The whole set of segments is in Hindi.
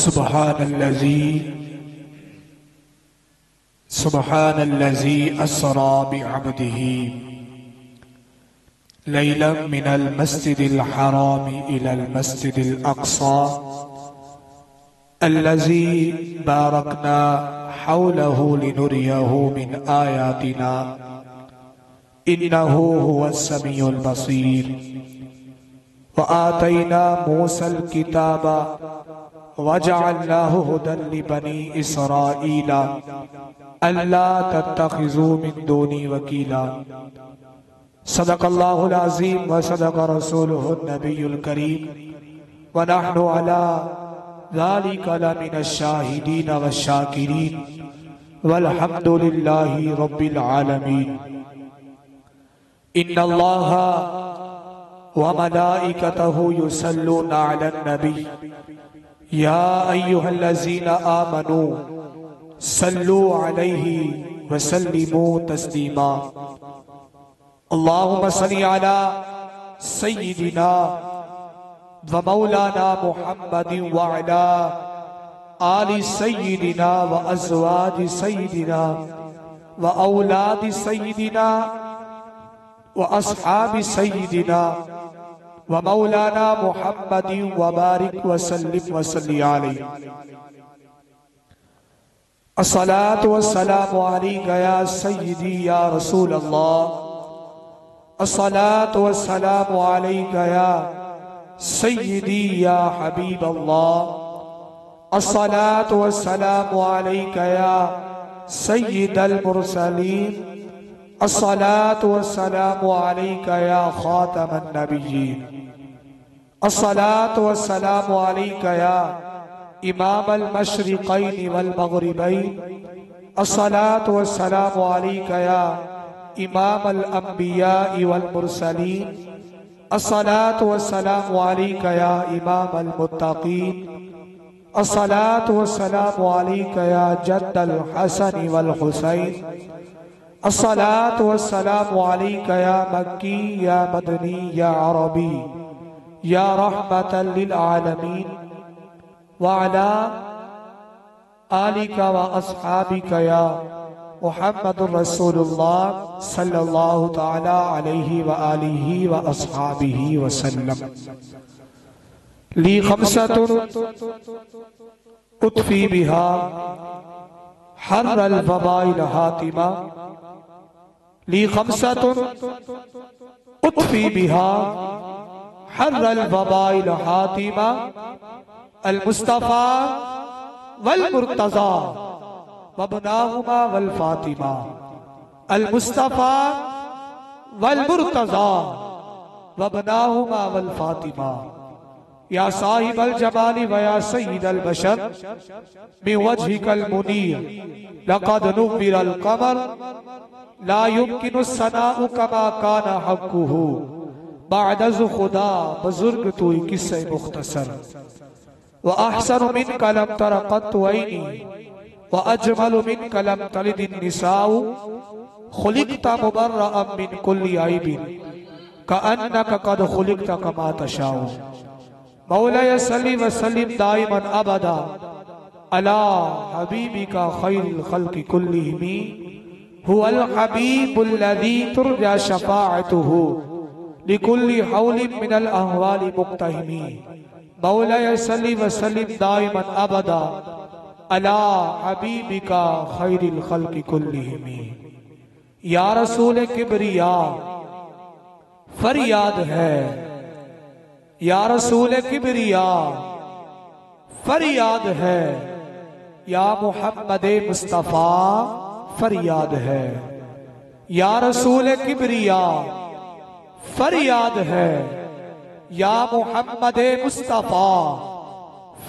सुब्हानल्लज़ी अस्रा बिअब्दिही लैलन मिनल मस्जिदिल हराम इलल मस्जिदिल अक़सा अल्लज़ी बारकना हौलहु लिनुरियहु मिन आयातिना इन्नहु हुवस समीउल बसीर व आतैना मूसल किताबा वजअलनाहु हुदन लिबनी इसराईल अल्ला तत्तखिज़ू मिन दूनी वकीला। सदक़ल्लाहुल अज़ीम व सदक़ रसूलुहुन नबियुल करीम व नहनु अला ज़ालिका लमिनश शाहिदीन वश्शाकिरीन वल्हम्दुलिल्लाहि रब्बिल आलमीन। इन्नल्लाहा व मलाइकतहु युसल्लूना अलन नबी या अय्युहल्लज़ीना आमनू सल्लू अलैहि व सल्लिमू तस्लीमा। अल्लाहुम्मा सल्लि अला सय्यिदिना व मौलाना मुहम्मदिन व अला आलि सय्यिदिना व अज़वाजि सय्यिदिना व औलादि सय्यिदिना व अस्हाबि सय्यिदिना व मौलाना मुहम्मदिन व बारिक व सल्लिम व सल्लि अलैहि। अस्सलातु वस्सलामु अलैका या सय्यिदी या रसूल अल्लाह। अस्सलातु वस्सलामु अलैका या सय्यिदी या हबीब अल्लाह। अस्सलातु वस्सलामु अलैका या सय्यिदल मुरसलीन। अस्सलातु वस्सलामु अलैका या खातमन नबिय्यीन। अस्सलातु वस्सलामु अलैका या इमामल मशरिक़ैन वल मग़रिबैन। अस्सलातु वस्सलामु अलैका या इमामल अंबिया वल मुरसलीन। अस्सलातु वस्सलामु अलैका या इमामल मुत्तक़ीन। अस्सलातु वस्सलामु अलैका या जद्दल हसन वल हुसैन। अस्सलातु वस्सलामु अलैका या मक्की या मदनी या अरबी या रहमतल लिल आलमीन व अला आलिका व अस्हाबिका या मुहम्मदुर रसूलुल्लाह सल्लल्लाहु तआला अलैहि व आलिहि व अस्हाबिहि व सल्लम। ली खमसतुन उत्फी बिहा हर्रल वबाइल हातिमा। ली खमसतुन उत्फी बिहा हर्रल वबाइल हातिमा। अल मुस्तफ़ा वल मुर्तज़ा वबनाहुमा वल फातिमा। अल मुस्तफ़ा वल मुर्तज़ा वबनाहुमा वल फातिमा। या साहिबल जमाली व या सय्यिदल बशर मिन वजहिकल मुनीर लक़द नुव्विरल क़मर ला युमकिनु सनाउ कमा काना हक़्क़ुहु बअदज़ खुदा बुज़ुर्ग तू किस्से मुख्तसर। व अहसनु मिनका लम तरा क़त्तु ऐनी व अजमलु मिनका लम तलिदिन निसाउ खुलिक़ता मुबर्रअन मिन कुल्लि ऐबिन कअन्नका क़द खुलिक़ता कमा तशाउ। मौलाय सल्लि व सल्लिम दाइमन अबदा अला हबीबिका खैरिल खल्क़ि कुल्लिहिम हुवल हबीबुल्लज़ी तुरजा शफ़ाअतुहु लिकुल्लि हौलिन मिनल अहवालि मुक़्तहिमी। मौलाय सल्लि व सल्लिम दाइमन अबदा अला हबीबिका खैरिल खल्क़ि कुल्लिहिम। या रसूल किबरिया फरियाद है। या रसूल किबरिया फरियाद है। या मुहम्मद मुस्तफ़ा फरियाद है। या रसूल किबरिया फरियाद है। या मुहम्मद मुस्तफ़ा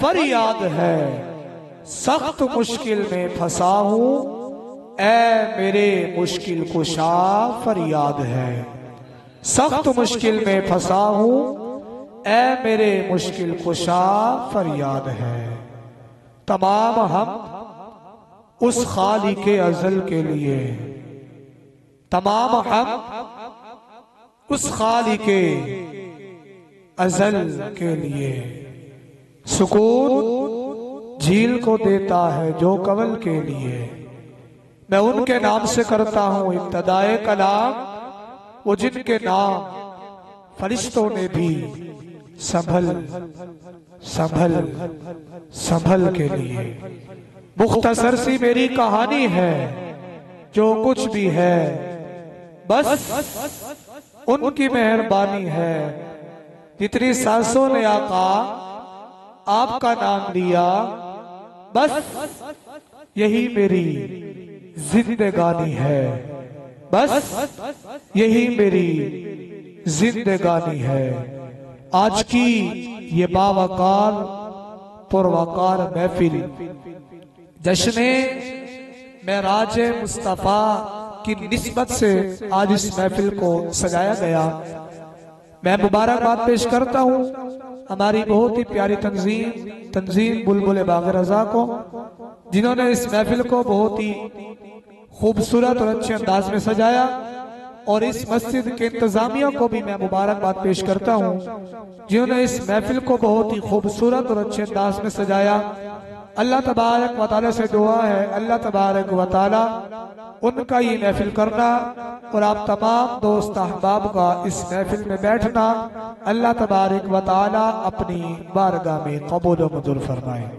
फरियाद है। सख्त मुश्किल में फंसा हूं ए मेरे मुश्किल कुशा फरियाद है। सख्त मुश्किल में फंसा हूं ए मेरे मुश्किल कुशा फरियाद है। तमाम हम उस खालिके अज़ल के लिए। तमाम हम उस खालिके अज़ल के लिए। सुकून झील को देता है जो कवल के लिए। मैं उनके नाम से करता हूँ इब्तदाए कलाम, वो जिनके नाम फरिश्तों ने भी संभल संभल संभल के लिए। मुख्तसर सी मेरी कहानी है, जो कुछ भी है बस उनकी मेहरबानी है। जितनी सांसों ने आका आपका नाम लिया, बस यही मेरी जिंदगानी है, बस यही मेरी जिंदगानी है। आज की ये बावकार पुरवकार महफिल जश्ने मेराज मुस्तफा की निस्बत से आज इस महफिल को सजाया गया। मैं मुबारकबाद पेश करता हूँ हमारी बहुत ही प्यारी तंजीम बुलबुल बाग़ रज़ा को, जिन्होंने इस महफिल को बहुत ही खूबसूरत और अच्छे अंदाज में सजाया। और इस मस्जिद के इंतजामिया को भी मैं मुबारकबाद पेश करता हूँ, जिन्होंने इस महफिल को बहुत ही खूबसूरत और अच्छे अंदाज में सजाया। अल्लाह तबारक व तआला से दुआ है, अल्लाह तबारक व तआला उनका ये महफिल करना और आप तमाम दोस्त अहबाब का इस महफिल में बैठना अल्लाह तबारक व तआला अपनी बारगाह में कबूल व मंजूर फरमाए।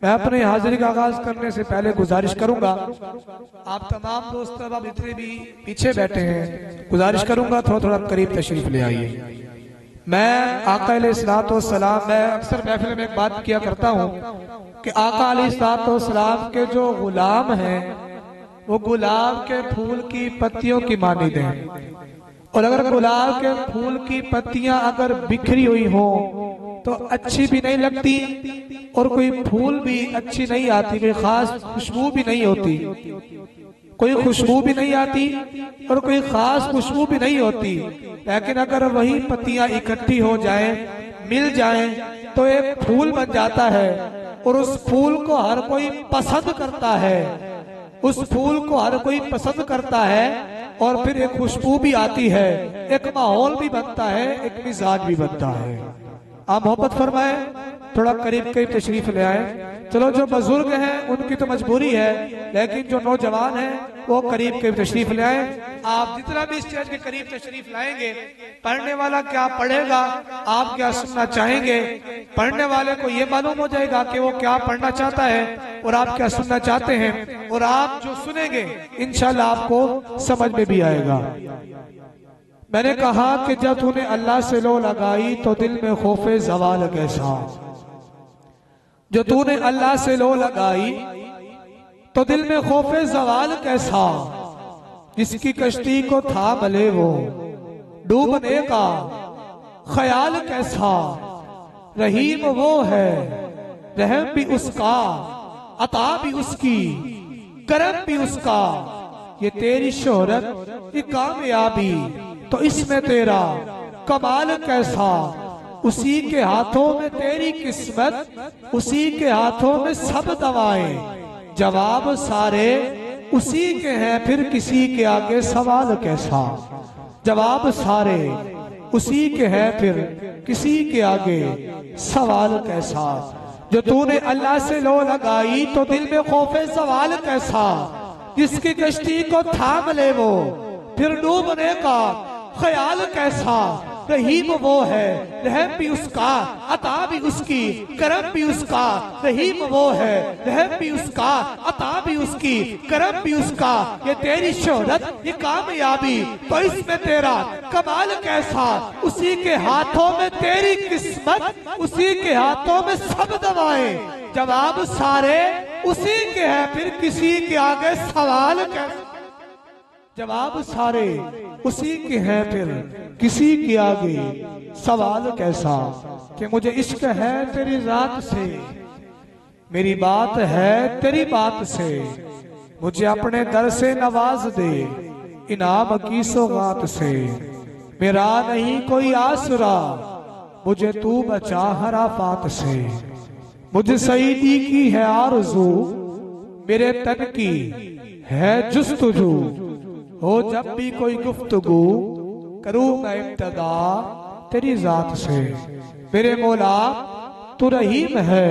मैं अपने हाजिरी का आगाज करने से पहले गुजारिश करूंगा, आप तमाम दोस्त अब जितने भी पीछे बैठे हैं, गुजारिश करूंगा थोड़ा थोड़ा करीब तशरीफ ले आइए। मैं आका अलैहिस्सलातु वस्सलाम, मैं अक्सर महफिल में एक बात किया करता हूँ कि आका अलैहिस्सलातु वस्सलाम के जो गुलाम हैं वो गुलाब के फूल की पत्तियों की मानिंद हैं। और अगर गुलाब के फूल की पत्तियां अगर बिखरी हुई हो तो अच्छी भी नहीं लगती और कोई फूल भी अच्छी नहीं आती, कोई खास खुशबू भी नहीं होती, कोई खुशबू भी नहीं आती और कोई खास खुशबू भी नहीं होती। लेकिन अगर वही पत्तियां इकट्ठी हो जाएं, मिल जाएं, तो एक फूल बन जाता है और उस फूल को हर कोई पसंद करता है, उस फूल को हर कोई पसंद करता है और फिर एक खुशबू भी आती है, एक माहौल भी बनता है, एक मिजाज भी बनता है। आप मोहब्बत फरमाए, थोड़ा करीब करीब तशरीफ ले आए। चलो जो बुजुर्ग हैं उनकी तो मजबूरी है, लेकिन जो नौजवान हैं वो करीब करीब तशरीफ ले आए। आप जितना भी स्टेज के करीब तशरीफ लाएंगे, पढ़ने वाला क्या पढ़ेगा, आप क्या सुनना चाहेंगे, पढ़ने वाले को ये मालूम हो जाएगा कि वो क्या पढ़ना चाहता है और आप क्या सुनना चाहते हैं, और आप जो सुनेंगे इंशाल्लाह आपको समझ में भी आएगा। मैंने कहा कि जब तूने अल्लाह से लो लगाई तो दिल में खौफे जवाल कैसा, जो तूने अल्लाह से लो लगाई तो दिल में खौफे जवाल कैसा, जिसकी कश्ती को था भले वो डूबने का ख्याल कैसा। रहीम वो है, रहम भी उसका, अता भी उसकी, करम भी उसका। ये तेरी शोहरत, ये कामयाबी, तो इसमें तेरा कमाल कैसा। उसी के हाथों में तेरी किस्मत, उसी के हाथों में सब दवाएं, जवाब सारे उसी के हैं, फिर किसी के आगे सवाल कैसा। जवाब सारे उसी के हैं, फिर किसी के आगे सवाल कैसा। जो तूने अल्लाह से लो लगाई तो दिल में खौफे सवाल कैसा, जिसकी कश्ती को थाम ले वो फिर डूबने का ख्याल कैसा। रहीम वो है, रहम भी उसका, अता भी उसकी, करम भी उसका। रहीम वो है, रहम भी उसका, अता भी उसकी, करम भी उसका। ये तेरी शोहरत, ये कामयाबी, तो इसमें तेरा कमाल कैसा। उसी के हाथों में तेरी किस्मत, उसी के हाथों में सब दवाएं, जवाब सारे उसी के हैं, फिर किसी के आगे सवाल कैसा। जवाब सारे उसी के हैं, फिर किसी के आगे सवाल कैसा। कि मुझे इश्क है तेरी रात से, मेरी बात है तेरी बात से। मुझे अपने दर से नवाज दे, इनाम की सौगात से। मेरा नहीं कोई आसरा, मुझे तू बचा हर आफात से। मुझे सईदी की है आरज़ू, मेरे तन की है जुस्तजू। हो जब भी कोई गुफ्तगू, करूँ मैं इब्तदा तेरी जात से। मेरे मौला तू रहीम है,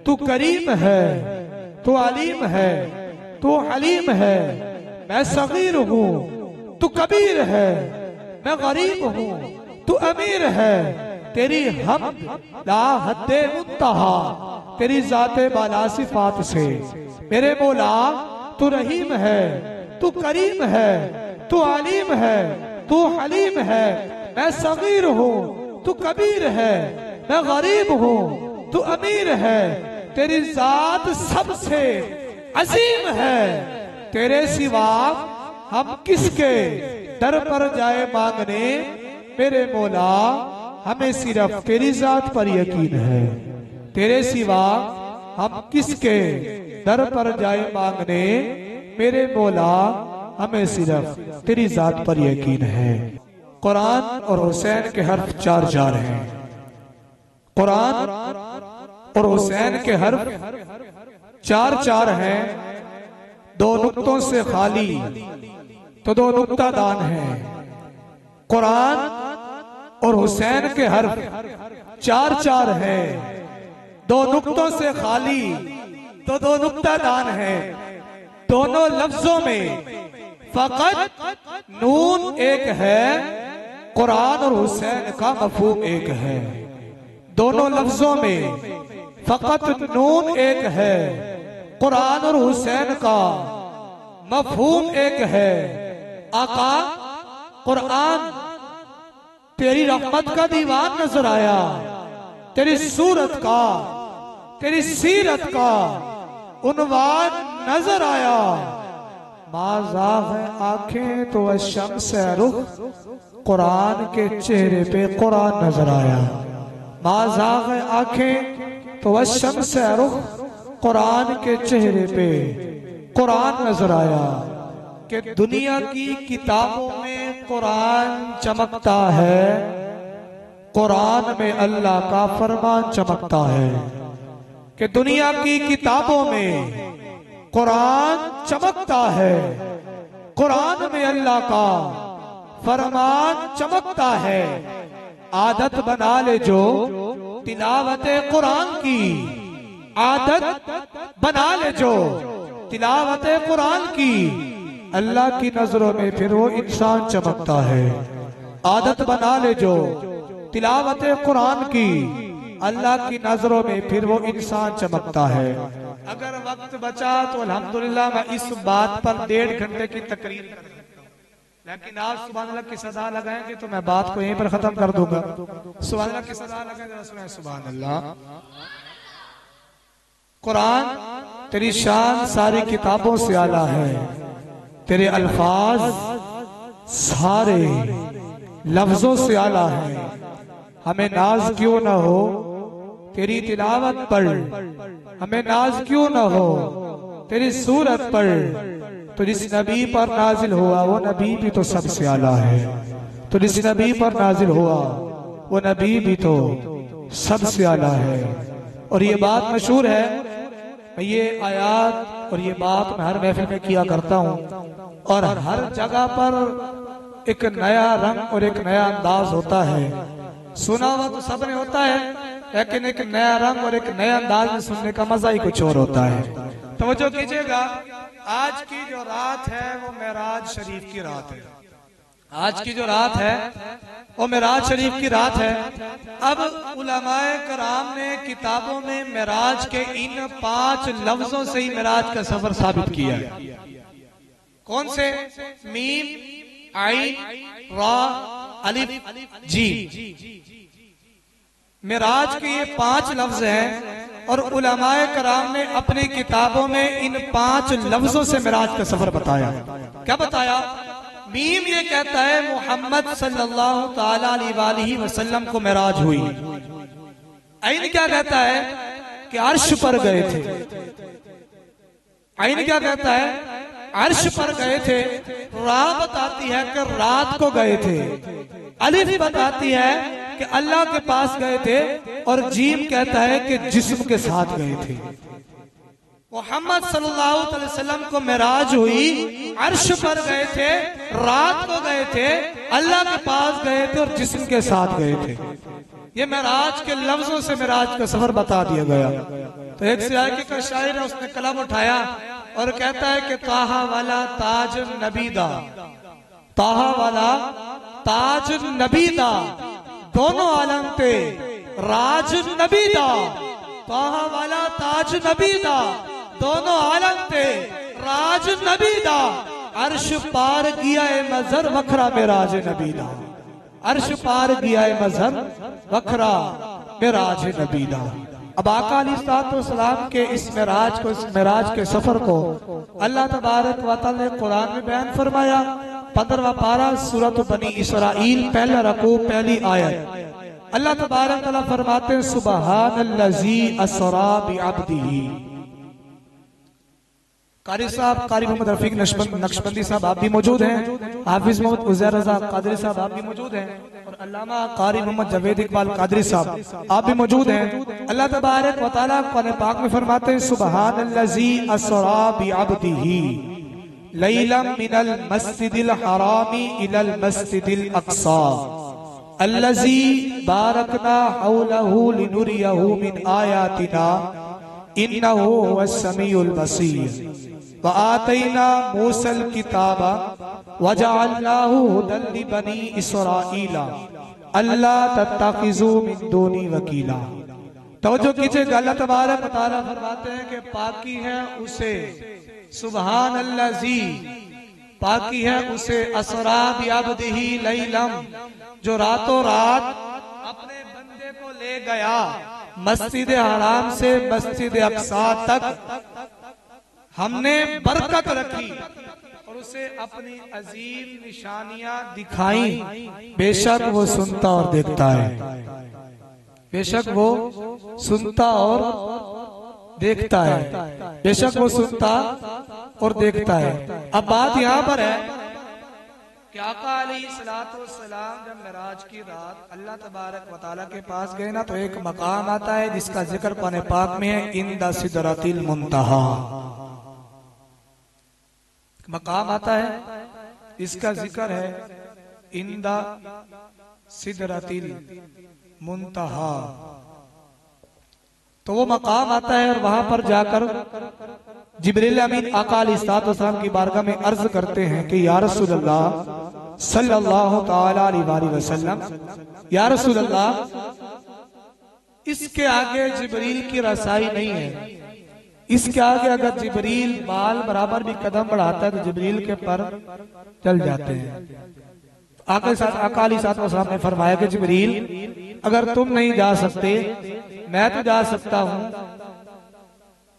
तू करीम है, तू अलीम है, तू हलीम है। मैं सगीर हूँ, तू कबीर है। मैं गरीब हूँ, तू अमीर है। तेरी हमद ला हद्दे मुंतहा, तेरी जाते बाला सिफात से। मेरे मौला तू रहीम है, तू करीम है, तू अलीम है, तू हलीम है। मैं सगीर हूँ, तू कबीर है। मैं गरीब हूँ, तू अमीर है। तेरी जात सबसे अजीम है। तेरे सिवा हम किसके दर पर जाए मांगने। मेरे मौला हमें सिर्फ तेरी जात पर यकीन है। तेरे सिवा हम किसके दर पर जाए मांगने। मेरे मौला हमें सिर्फ तेरी जात पर यकीन है। कुरान और हुसैन के हर्फ 4-4 हैं। कुरान और हुसैन के हर्फ 4-4 हैं। 2 नुक्तों से खाली तो 2 नुक्ता दान है। कुरान और हुसैन के हर्फ 4-4 है। 2 नुक्तों से खाली तो 2 नुक्ता दान है। दोनों लफ्जों में फकत नून एक है, कुरान और हुसैन का मफहूम एक है। दोनों लफ्जों में फकत नून एक है, कुरान और हुसैन का मफहूम एक है। आका कुरान तेरी रहमत का दीवान नजर आया, तेरी सूरत का, तेरी सीरत का उन्वान नजर आया। माज़ाग़ आंखें तो शम्स रुख, कुरान के चेहरे पे कुरान नजर आया। माज़ाग़ आंखें तो शम्स रुख, कुरान के चेहरे पे कुरान नजर आया। कि दुनिया की किताबों में कुरान चमकता है, कुरान में अल्लाह का फरमान चमकता है। कि दुनिया की किताबों में कुरान चमकता है, कुरान में अल्लाह का फरमान चमकता है। आदत बना ले जो तिलावत कुरान की, आदत बना ले जो तिलावत कुरान की। अल्लाह की नजरों में फिर वो इंसान चमकता है। आदत बना ले जो तिलावत कुरान की, अल्लाह की नजरों में फिर वो इंसान चमकता है। अगर वक्त बचा तो अल्हम्दुलिल्लाह मैं इस बात पर 1.5 घंटे की तकरीर कर सकता हूँ, लेकिन आप सुभान अल्लाह की सदा लगाएंगे तो मैं बात को यहीं पर खत्म कर दूंगा। सुभान अल्लाह की सदा लगाएंगे, सुभान अल्लाह। कुरान तेरी शान सारी किताबों से आला है। तेरे अल्फाज सारे लफ्जों से आला है। हमें नाज क्यों ना हो तेरी तिलावत पर, हमें नाज क्यों ना हो तेरी सूरत पर। तो जिस नबी पर नाजिल हुआ वो नबी भी तो सबसे आला है। तो जिस नबी पर नाजिल हुआ वो नबी भी तो सबसे आला है। और ये बात मशहूर है, ये आयात और ये बात मैं हर महफिल में किया करता हूँ। और हर जगह पर एक नया रंग और एक नया अंदाज होता है। सुना हुआ तो सबने होता है, लेकिन एक नया रंग और एक नया अंदाज में सुनने का मजा ही कुछ और होता है। तवज्जो कीजिएगा, आज की जो रात है वो मेराज शरीफ की रात है। आज की जो रात है वो मेराज शरीफ की रात है। अब उलमाए कराम ने किताबों में मेराज के इन 5 लफ्जों से ही मेराज का सफर साबित किया है। कौन से? मीम, आइन, रा, अलिफ, जी। मेराज के ये 5 लफ्ज हैं और उलमाए कराम ने अपनी किताबों में इन 5 लफ्जों से मेराज का सफर बताया। क्या बताया? मीम ये कहता है मोहम्मद सल्लल्लाहु ताला अलैहि वसल्लम को मेराज हुई। आइन क्या कहता है? कि अर्श पर गए थे। आइन क्या कहता है? अर्श पर गए थे। रा बताती है कि रात को गए थे। अलिफ बताती है कि अल्लाह के पास गए थे। और जीम कहता है कि जिस्म के साथ गए थे। मोहम्मद सल्लल्लाहु अलैहि वसल्लम को मेराज हुई, अर्श पर गए थे, रात को गए थे, अल्लाह के पास गए थे और जिस्म के साथ गए थे। ये मेराज के लफ्जों से मेराज का सफर बता दिया गया। तो एक सियाकी का शायर है, उसने कलम उठाया और कहता है कि ताहा वाला ताज नबीदा, ताहा वाला ताज नबीदा, दोनों आलम ते राज नबीदा, ताहा वाला ताज नबीदा, दोनों आलम ते राज नबीदा, अर्श पार किया है मजहर वखरा मेराज नबीदा, अर्श पार किया है मजहर वखरा मेराज नबीदा। अब आका अलैहिस्सलाम के इस मेराज को, इस मेराज के सफर को अल्लाह तबारक व तआला ने कुरान में बयान फरमाया। 15वां पारा सूरत बनी इसराइल, पहला रकू, पहली आयत। अल्लाह तबारक तआला फरमाते हैं सुबहानल्लज़ी असरा बिअब्दिही। कारी साहब, कारी मोहम्मद रफीक नक्शबंदी साहब आप भी मौजूद हैं, हाफिज मोहम्मद उज़ैर रज़ा कादरी साहब आप भी मौजूद हैं, और अल्लामा कारी मोहम्मद जवेद इकबाल कादरी साहब आप भी मौजूद हैं। अल्लाह तबारक व तआला कुरान पाक में फरमाते हैं सुबहानल्लज़ी असरा बिअब्दिही लैलन मिनल मस्जिदिल हरामी इलल मस्जिदिल अक़सा अल्लज़ी बारकना हौलहु लिनुरियहु मिन आयातिना इन्नहु हुवस समीउल बसीर व आतैना मूसल किताबा व जअलनाहु हुदल लिबनी इसराईला अल्ला तत्तखिजू मिन दूनी वकीला। तवज्जो कीजिएगा, अल्लाह तबारक व तआला फरमाते हैं कि पाकी है उसे, सुभान अल्लाजी, पाकी है उसे, असरा बिअब्दिही लैलम, जो रातों रात अपने बंदे को ले गया मस्जिद हराम से मस्जिद अक्सा तक, हमने बरकत रखी और उसे अपनी अजीम निशानियां दिखाई। बेशक वो सुनता और देखता है, बेशक वो सुनता और देखता है, बेशक वो सुनता और देखता है। अब बात यहाँ पर है कि आका अलैहिस्सलाम जब मेराज की रात अल्लाह तबारक व तआला के पास गए ना, तो एक मकाम आता है जिसका जिक्र कुरान पाक में है, इंदा सिदरतिल मुंतहा। मकाम आता है, इसका जिक्र है इंदा सिदरतिल मुंतहा। तो वो मकाम आता है और वहां पर जाकर जिब्रील अमीन आका अलैहिस्सलाम की बारगाह में अर्ज करते हैं कि या रसूल अल्लाह सल्लल्लाहु तआला अलैहि वसल्लम, या रसूल अल्लाह, इसके आगे जिब्रील की रसाई नहीं है। इसके आगे अगर जिब्रील बाल बराबर भी कदम बढ़ाता है तो जिब्रील के पर चल जाते हैं। आका अलैहिस्सलाम ने फरमाया कि जिब्रील, अगर तुम नहीं जा सकते मैं तो जा सकता हूं।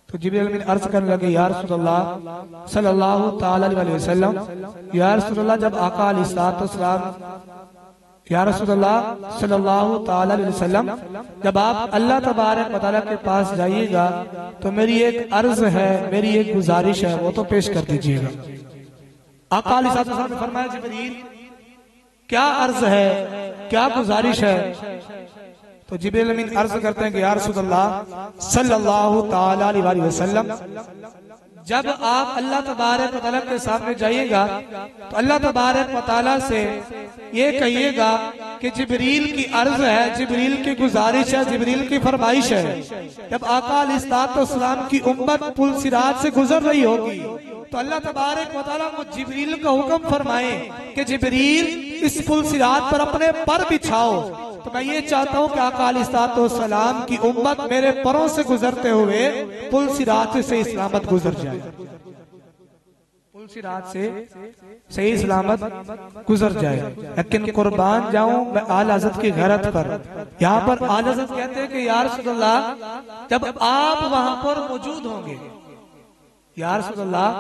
तो जिब्रील अमीन अर्ज करने लगे, या रसूलल्लाह सल्लल्लाहु तआला अलैहि वसल्लम, या रसूलल्लाह, जब आका अलैहिस्सलाम, या रसूलल्लाह सल्लल्लाहु तआला अलैहि वसल्लम, जब आप अल्लाह तबारक व तआला के पास जाइएगा तो मेरी एक अर्ज है, मेरी एक गुजारिश है, वो तो पेश कर दीजिएगा। आका अलैहिस्सलाम ने फरमाया, जिब्रील क्या अर्ज है, क्या गुजारिश है? तो जिब्रील अमीन अर्ज करते हैं कि या रसूलल्लाह सल्लल्लाहु तआला अलैहि वसल्लम, जब आप अल्लाह तबारक व तआला के सामने जाइएगा तो अल्लाह तबारक व तआला से ये कहिएगा कि जिब्रील की अर्ज है, जिब्रील की गुजारिश है, जिब्रील की फरमाइश है। जब आका अलैहिस्सलाम की उम्मत पुल सिरात से गुजर रही होगी तो अल्लाह तबारक व तआला को जिब्रील का हुक्म फरमाए कि जिब्रील इस पुल सिरात पर अपने पर बिछाओ। तो मैं ये चाहता हूँ कि आका अलैहिस्सलाम की उम्मत मेरे परों से गुजरते हुए पुल सिरात से सही सलामत गुजर जाए, पुल सिरात से सही सलामत गुजर जाए। लेकिन कुर्बान जाऊं मैं आला हज़रत की गैरत पर। यहाँ पर आला हज़रत कहते हैं कि या रसूलल्लाह, जब आप वहां पर मौजूद होंगे, या रसूलल्लाह,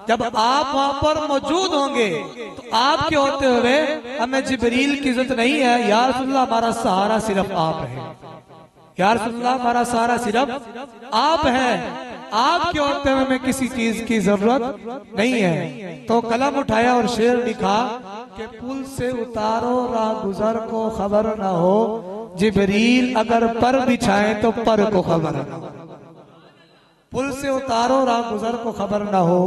जब आप वहां पर मौजूद होंगे तो आपके होते हुए हमें जिब्रील की जरूरत नहीं है। या रसूलल्लाह, हमारा सहारा सिर्फ आप है। या रसूलल्लाह, हमारा सहारा सिर्फ आप है। आपके होते हुए हमें किसी चीज की जरूरत नहीं है। तो कलम उठाया और शेर लिखा कि पुल से उतारो राह गुजर को खबर ना हो, जिब्रील अगर पर बिछाए तो पर को खबर ना हो। पुल से उतारो राह गुजर को खबर ना हो,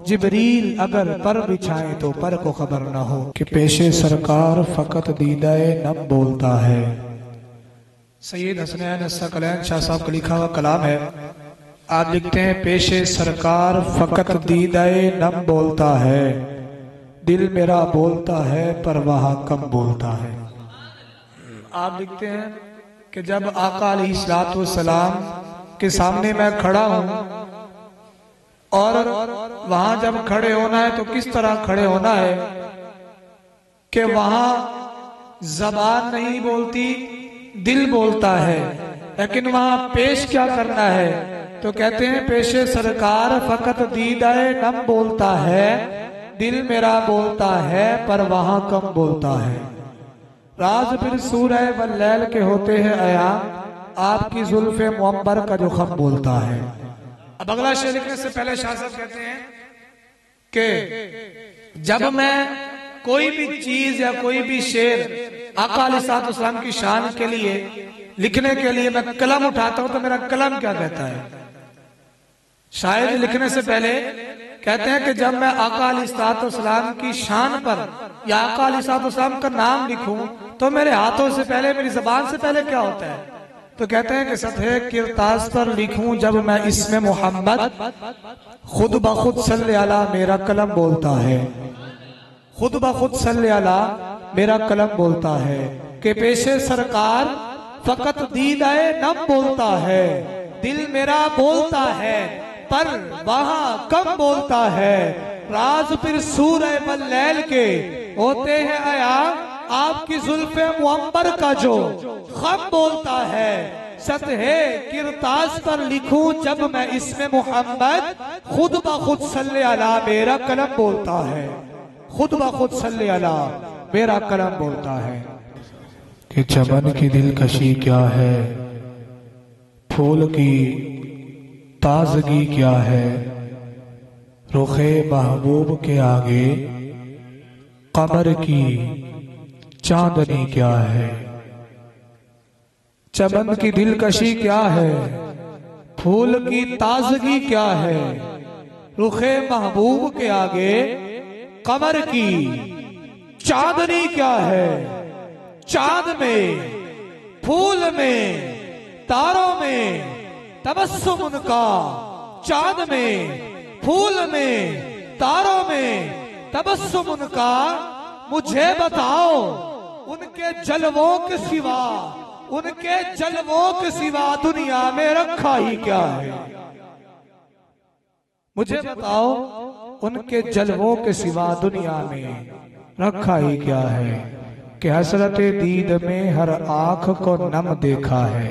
जिब्रील अगर पर बिछाए तो पर को खबर ना हो। कि पेशे सरकार फकत दीदाए नब बोलता है। सैयद हसनैन अस्सक़लैन शाह साहब का लिखा हुआ कलाम है। आप लिखते हैं पेशे सरकार फकत दीदाए नम बोलता है, दिल मेरा बोलता है पर वहाँ कम बोलता है। आप लिखते हैं कि जब आका अलैहिस्सलाम के सामने मैं खड़ा हूं और वहां जब खड़े होना है तो किस तरह खड़े होना है कि वहां जबान नहीं बोलती, दिल बोलता है, लेकिन वहां पेश क्या करना है? तो कहते हैं पेशे सरकार फकत दीदाए नम बोलता है, दिल मेरा बोलता है पर वहां कम बोलता है। राज फिर सूरह वल्लैल के होते हैं आया, आपकी जुल्फे मुअम्बर का जो खम बोलता है। अब अगला शेर लिखने से पहले शाह साहब कहते हैं कि जब मैं कोई भी चीज या कोई भी शेर आका अलैहिस्सलाम की शान के लिए लिखने के लिए मैं कलम उठाता हूं तो मेरा कलम क्या कहता है? शायद लिखने से पहले कहते हैं कि जब मैं आका अलैहिस्सलाम की शान पर या आका अलैहिस्सलाम का नाम लिखूं तो मेरे हाथों से पहले, मेरी जबान से पहले क्या होता है? तो कहते हैं कि सतह किरतास पर लिखूं जब मैं इसमें मोहम्मद, खुद ब खुद सल्ले अला मेरा कलम बोलता है, खुद ब खुद सल्ले अला मेरा कलम बोलता है कि पेशे सरकार फकत दीदाए नम बोलता है, दिल मेरा बोलता है पर वहां कम बोलता है। राज फिर सूरह वल्लैल के होते हैं आया, आपकी जुल्फे मुअम्बर का जो खम बोलता है। सतहे किरतास पर लिखूं जब मैं इसमें मोहम्मद, खुद ब खुद सल्ले अला मेरा कलम बोलता है, खुद ब खुद सल्ले अला मेरा कलम बोलता है। कि चमन की दिलकशी क्या है, फूल की ताजगी क्या है, रुखे महबूब के आगे कमर की चांदनी क्या है। चमन की दिलकशी क्या है, फूल की ताजगी क्या है, रुखे महबूब के आगे कमर की चांदनी क्या है। चांद में, फूल में, तारों में तबस्सुम उनका, चांद में, फूल में, तारों में तबस्सुम उनका। मुझे बताओ उनके जलवों के सिवा, उनके जलवों के सिवा दुनिया में रखा ही क्या है? मुझे बताओ उनके जलवों के सिवा दुनिया में रखा ही क्या है। कि हसरत दीद में हर आंख को नम देखा है,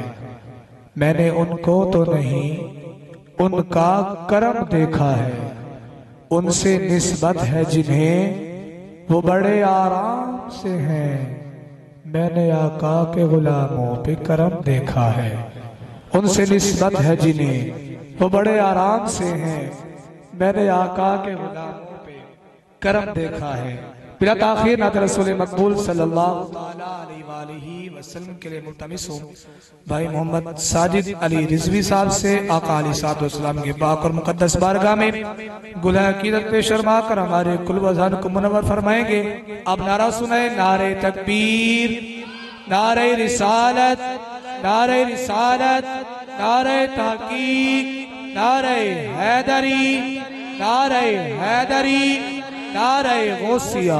मैंने उनको तो नहीं उनका करम देखा है। उनसे निस्बत है जिन्हें वो बड़े आराम से हैं, मैंने आका के गुलामों पे करम देखा है। उनसे निस्बत है जिन्हें वो बड़े आराम से हैं, मैंने आका के गुलामों पे करम देखा है। बिला ताखीर नात रसूल मकबूल सल्लल्लाहु अलैहि वसल्लम के लिए मुल्तमिस हूं भाई मोहम्मद साजिद अली रिजवी साहब से आका अलैहिस्सलाम के पाक और मुकद्दस बारगाह में गुलाह अकीदत पे शर्मा कर हमारे कुल वज़ान को मुनव्वर फरमाएंगे। अब नारा सुनाए, नारे तकबीर, नारे रिसालत, नारे रिसालत, नारे तहकीक, नारे हैदरी, नारे हैदरी, नारे गौसिया।